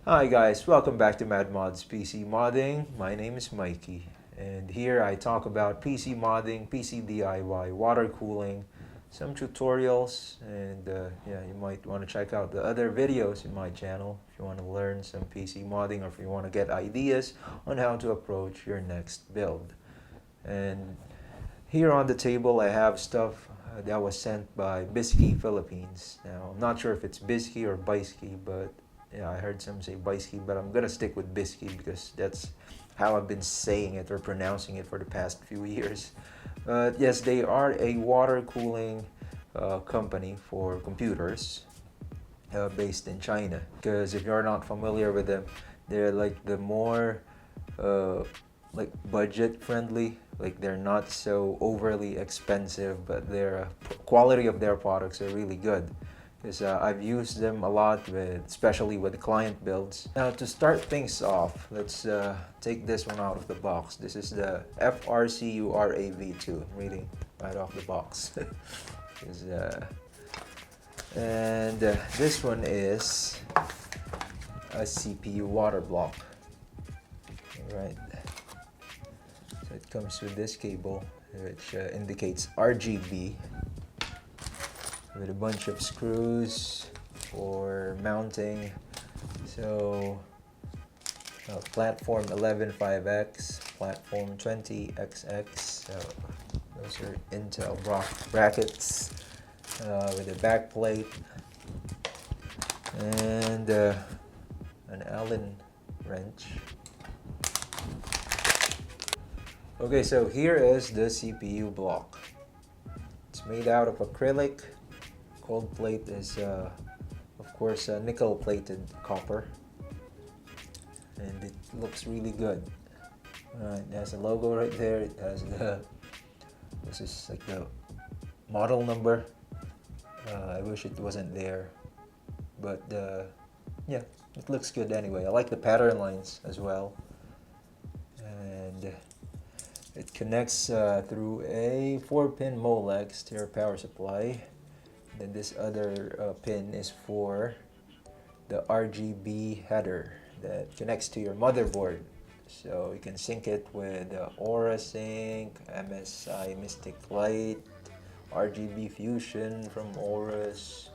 Hi guys, welcome back to MadMods PC Modding. My name is Mikey, and here I talk about PC modding, PC DIY, water cooling, some tutorials, and yeah, you might want to check out the other videos in my channel if you want to learn some PC modding or if you want to get ideas on how to approach your next build. And here on the table I have stuff that was sent by Bykski Philippines. Now, I'm not sure if it's Bykski or Bykski, but yeah, I heard some say Bykski, but I'm gonna stick with Bykski because that's how I've been saying it or pronouncing it for the past few years. But yes, they are a water cooling company for computers based in China. Because if you're not familiar with them, they're like the more uh, like budget friendly. Like they're not so overly expensive, but their quality of their products are really good. Because I've used them a lot, especially with client builds. Now to start things off, let's take this one out of the box. This is the FRCURAV2. I'm reading right off the box. This one is a CPU water block. Alright. So it comes with this cable, which indicates RGB, with a bunch of screws for mounting. So platform 11.5x, platform 20XX. So those are Intel brackets with a back plate and an Allen wrench. Okay, so here is the CPU block. It's made out of acrylic. Cold plate is, of course, nickel plated copper. And it looks really good. It has a logo right there. It has this is like the model number. I wish it wasn't there. But yeah, it looks good anyway. I like the pattern lines as well. And it connects through a 4-pin Molex to your power supply. Then this other pin is for the RGB header that connects to your motherboard. So you can sync it with Aura Sync, MSI Mystic Light, RGB Fusion from Aorus,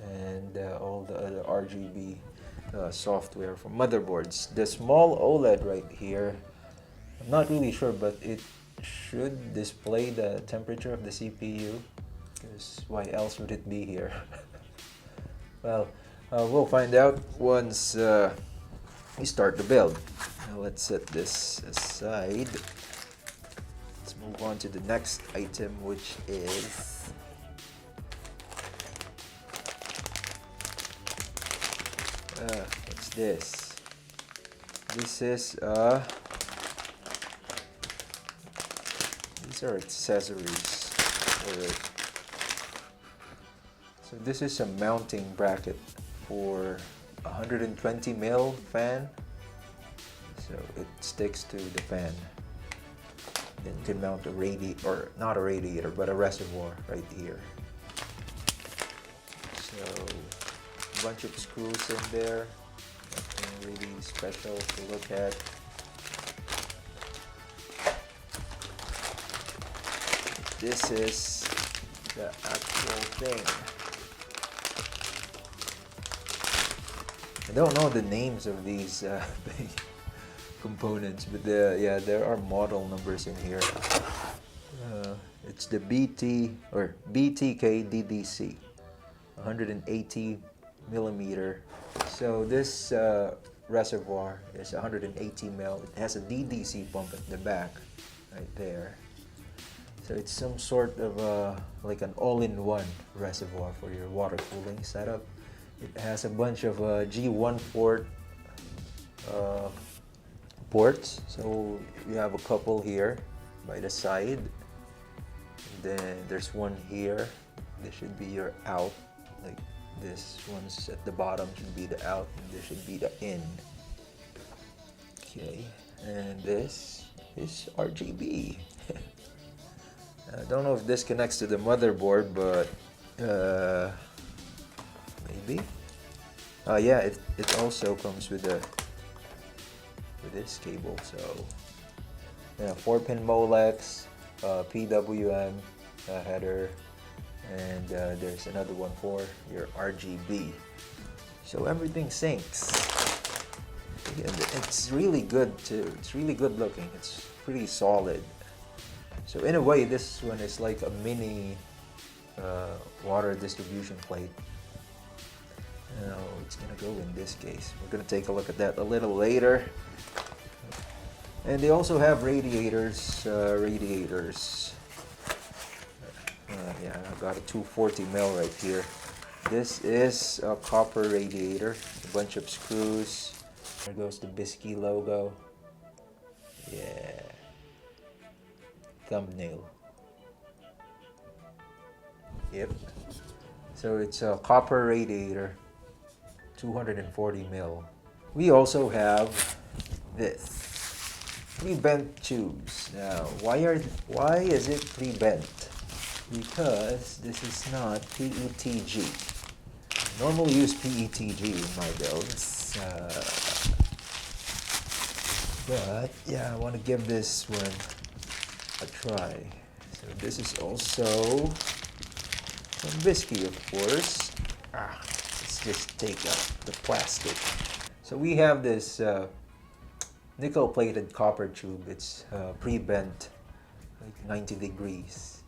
and all the other RGB software from motherboards. The small OLED right here, I'm not really sure, but it should display the temperature of the CPU, because why else would it be here? Well, we'll find out once we start the build. Now let's set this aside. Let's move on to the next item, which is what's this? This is these are accessories for it. So this is a mounting bracket for 120 mil fan. So it sticks to the fan. Then you can mount a radiator, or not a radiator, but a reservoir right here. So a bunch of screws in there. Nothing really special to look at. This is the actual thing. I don't know the names of these components, but yeah, there are model numbers in here. It's the BTK DDC, 180 millimeter. So this reservoir is 180 mil. It has a DDC pump at the back, right there. So it's some sort of like an all-in-one reservoir for your water cooling setup. It has a bunch of G1 port ports. So you have a couple here by the side. And then there's one here. This should be your out. Like this one's at the bottom should be the out, and this should be the in. Okay, and this is RGB. I don't know if this connects to the motherboard, but maybe. Yeah, it also comes with this cable. So yeah, 4-pin Molex, PWM header, and there's another one for your RGB. So everything syncs. And it's really good too. It's really good looking. It's pretty solid. So in a way, this one is like a mini water distribution plate. Now it's gonna go in this case. We're gonna take a look at that a little later. And they also have radiators. Yeah, I got a 240mm right here. This is a copper radiator. A bunch of screws. There goes the Bykski logo. Yeah. Thumbnail. Yep. So it's a copper radiator, 240mm. We also have this pre-bent tubes. Now, why is it pre-bent? Because this is not PETG. I normally use PETG in my builds, but yeah, I want to give this one a try. So this is also from Bykski, of course. Let's just take out the plastic. So we have this nickel-plated copper tube. It's pre-bent, like 90 degrees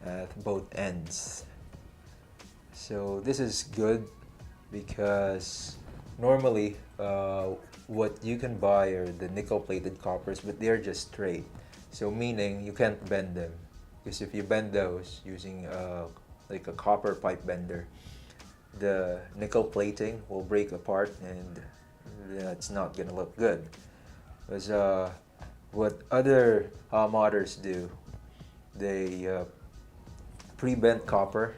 at both ends. So this is good because normally what you can buy are the nickel-plated coppers, but they're just straight. So meaning you can't bend them, because if you bend those using like a copper pipe bender, the nickel plating will break apart and it's not gonna look good. Because what other modders do, they pre-bend copper,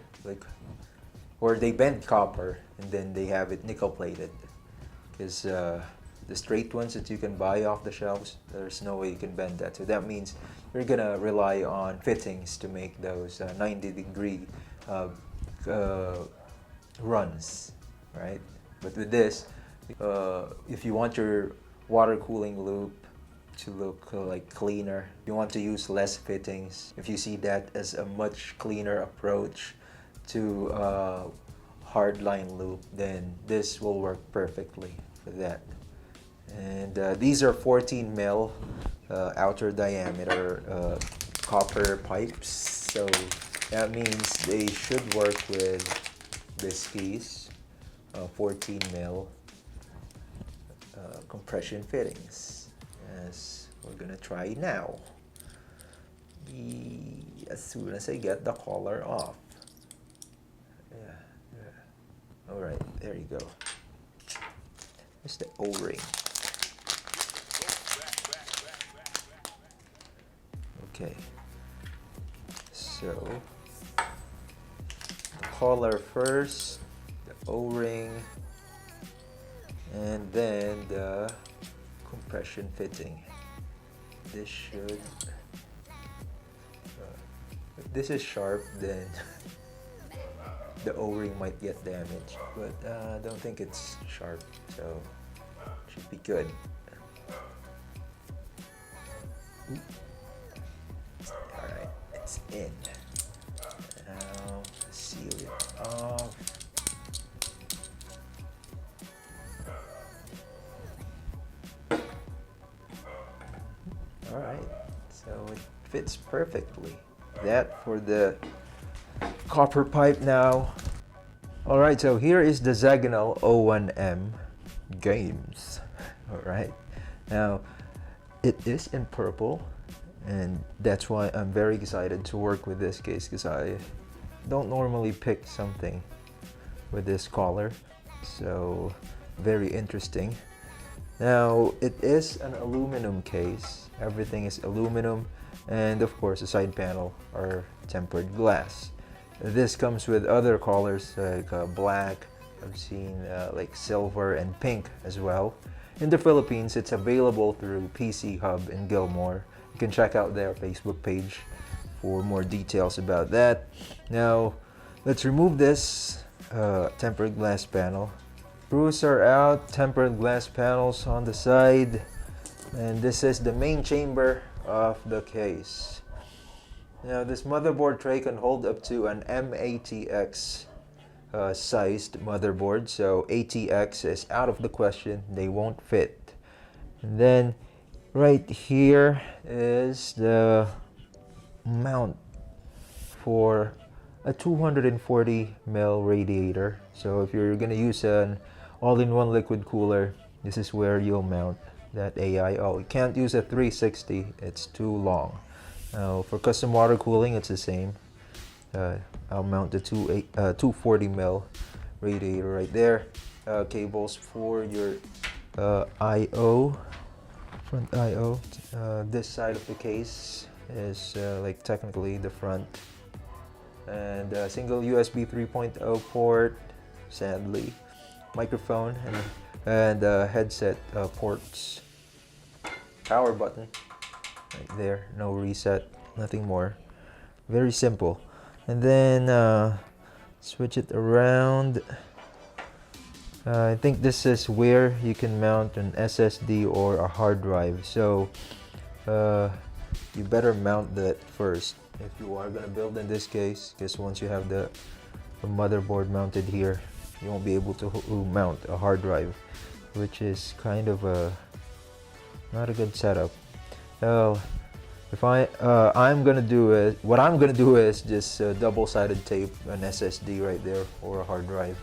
or they bend copper and then they have it nickel plated. Because the straight ones that you can buy off the shelves, there's no way you can bend that. So that means you're gonna rely on fittings to make those 90-degree runs, right? But with this, if you want your water cooling loop to look like cleaner, you want to use less fittings, if you see that as a much cleaner approach to hardline loop, then this will work perfectly for that. And these are 14mm outer diameter copper pipes, so that means they should work with Bykski's 14mm compression fittings, as we're gonna try now. As soon as I get the collar off. Yeah. All right, there you go. Here's the O-ring. Okay, so the collar first, the O-ring, and then the compression fitting. This should, if this is sharp, then the O-ring might get damaged, but I don't think it's sharp, so it should be good. Alright, it's in. Now, seal it off. Alright, so it fits perfectly. That for the copper pipe now. Alright, so here is the Zeaginal 01M games. Alright, now it is in purple, and that's why I'm very excited to work with this case, because I don't normally pick something with this color, so very interesting. Now it is an aluminum case, everything is aluminum, and of course the side panel are tempered glass. This comes with other colors like black, I've seen like silver and pink as well. In the Philippines, it's available through PC Hub in Gilmore. You can check out their Facebook page for more details about that. Now, let's remove this tempered glass panel. Screws are out, tempered glass panels on the side, and this is the main chamber of the case. Now this motherboard tray can hold up to an MATX sized motherboard, so ATX is out of the question, they won't fit. And then right here is the mount for a 240 ml radiator. So if you're gonna use an all-in-one liquid cooler, this is where you'll mount that AI. Oh, you can't use a 360, it's too long. Now for custom water cooling, it's the same. I'll mount the 240 ml radiator right there. Cables for your I/O, front I/O. This side of the case is like technically the front, and a single USB 3.0 port, sadly, microphone, and headset ports. Power button right there, no reset, nothing more, very simple. And then switch it around. I think this is where you can mount an SSD or a hard drive, so you better mount that first if you are going to build in this case, because once you have the motherboard mounted here, you won't be able to mount a hard drive, which is kind of not a good setup. Well, if I'm gonna do it, what I'm gonna do is just double-sided tape an SSD right there or a hard drive,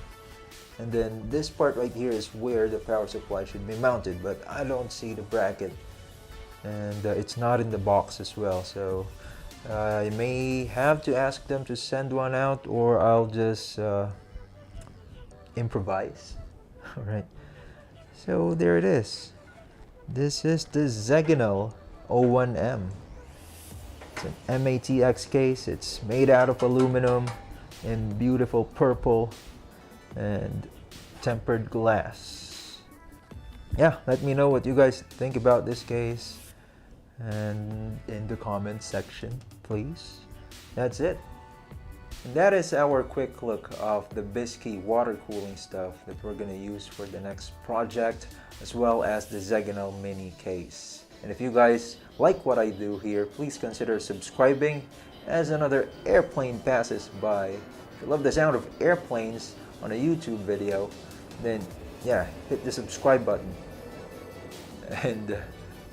and then this part right here is where the power supply should be mounted, but I don't see the bracket, and it's not in the box as well, so I may have to ask them to send one out, or I'll just improvise. All right, so there it is. This is the Zeaginal 01M. It's an MATX case. It's made out of aluminum in beautiful purple and tempered glass. Yeah, let me know what you guys think about this case and in the comments section, please. That's it. And that is our quick look of the Bykski water cooling stuff that we're gonna use for the next project, as well as the Zeaginal mini case. And if you guys like what I do here, please consider subscribing as another airplane passes by. If you love the sound of airplanes on a YouTube video, then yeah, hit the subscribe button. And you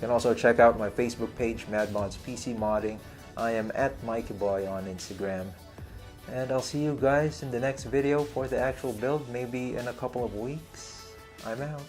can also check out my Facebook page, MadMods PC Modding. I am at MikeyBoy on Instagram. And I'll see you guys in the next video for the actual build, maybe in a couple of weeks. I'm out.